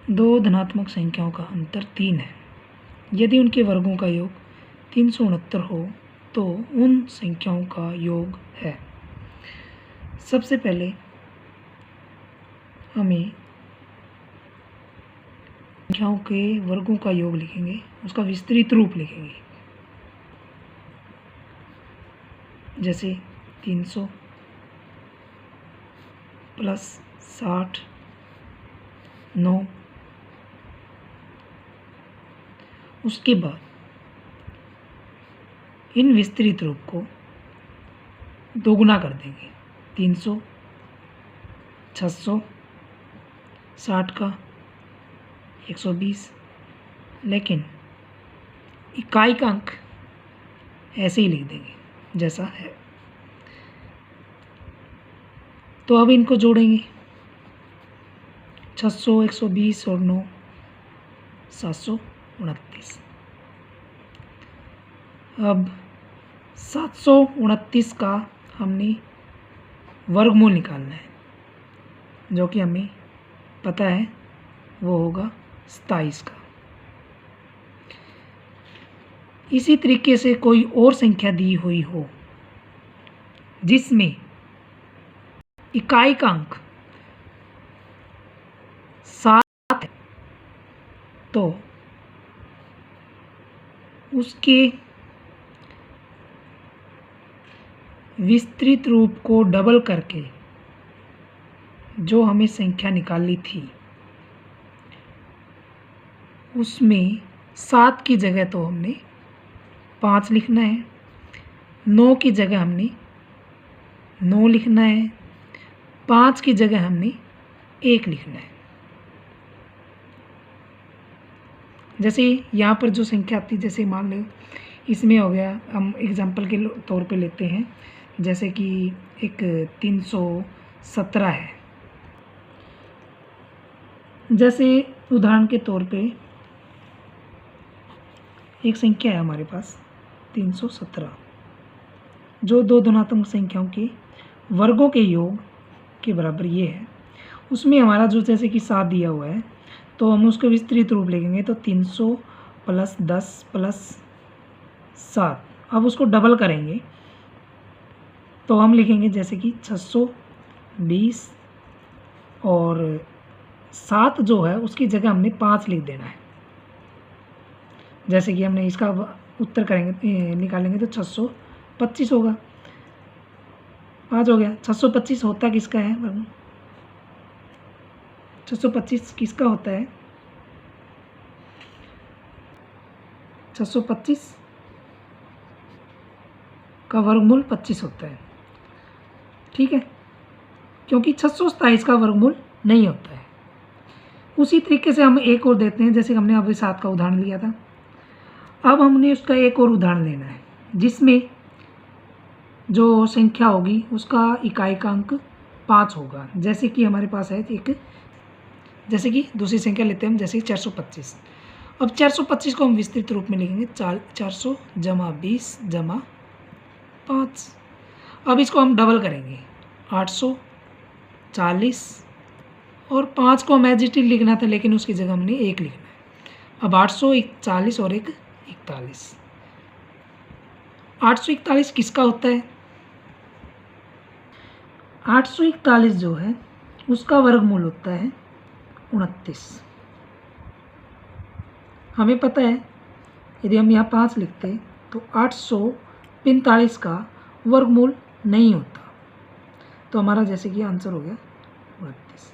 दो धनात्मक संख्याओं का अंतर 3 है। यदि उनके वर्गों का योग 369 हो तो उन संख्याओं का योग है। सबसे पहले हमें संख्याओं के वर्गों का योग लिखेंगे, उसका विस्तृत रूप लिखेंगे। जैसे 300 प्लस 60 9। उसके बाद इन विस्तृत रूप को दोगुना कर देंगे। 300 600 60 का 120, लेकिन इकाई का अंक ऐसे ही लिख देंगे जैसा है। तो अब इनको जोड़ेंगे। 600 120 और 9 729। अब 729 का हमने वर्गमूल निकालना है, जो कि हमें पता है वो होगा 27 का। इसी तरीके से कोई और संख्या दी हुई हो जिसमें इकाई का अंक 7 है, तो उसके विस्तृत रूप को डबल करके जो हमें संख्या निकाली थी उसमें 7 की जगह तो हमने 5 लिखना है, 9 की जगह हमने 9 लिखना है, 5 की जगह हमने 1 लिखना है। जैसे यहाँ पर जो संख्या आती है, जैसे मान लो इसमें हो गया, हम एग्जांपल के तौर पे लेते हैं, जैसे कि एक 317 है। जैसे उदाहरण के तौर पे एक संख्या है हमारे पास 317, जो दो धनात्मक संख्याओं के वर्गों के योग के बराबर ये है। उसमें हमारा जो जैसे कि 7 दिया हुआ है, तो हम उसको विस्तृत रूप लिखेंगे, तो 300 प्लस 10 प्लस 7। अब उसको डबल करेंगे तो हम लिखेंगे जैसे कि 620 और 7 जो है उसकी जगह हमने 5 लिख देना है। जैसे कि हमने इसका उत्तर करेंगे, निकालेंगे, तो 625 होगा। 5 हो गया। 625 होता किसका है वर्गमूल? 625 किसका होता है? 625 का वर्गमूल 25 होता है, ठीक है, क्योंकि 627 का वर्गमूल नहीं होता है। उसी तरीके से हम एक और देते हैं, जैसे हमने अभी 7 का उदाहरण लिया था। अब हमने उसका एक और उदाहरण लेना है जिसमें जो संख्या होगी उसका इकाई का अंक 5 होगा। जैसे कि हमारे पास है एक, जैसे कि दूसरी संख्या लेते हैं हम, जैसे 425। अब 425 को हम विस्तृत रूप में लिखेंगे 400 जमा 20 जमा 5। अब इसको हम डबल करेंगे 840 और 5 को हम एज इट इज लिखना था, लेकिन उसकी जगह हमने 1 लिखना है। अब 841 और 1 41। 841 किसका होता है? 841 जो है उसका वर्गमूल होता है 29। हमें पता है यदि हम यहाँ 5 लिखते तो 845 का वर्गमूल नहीं होता, तो हमारा जैसे कि आंसर हो गया 29।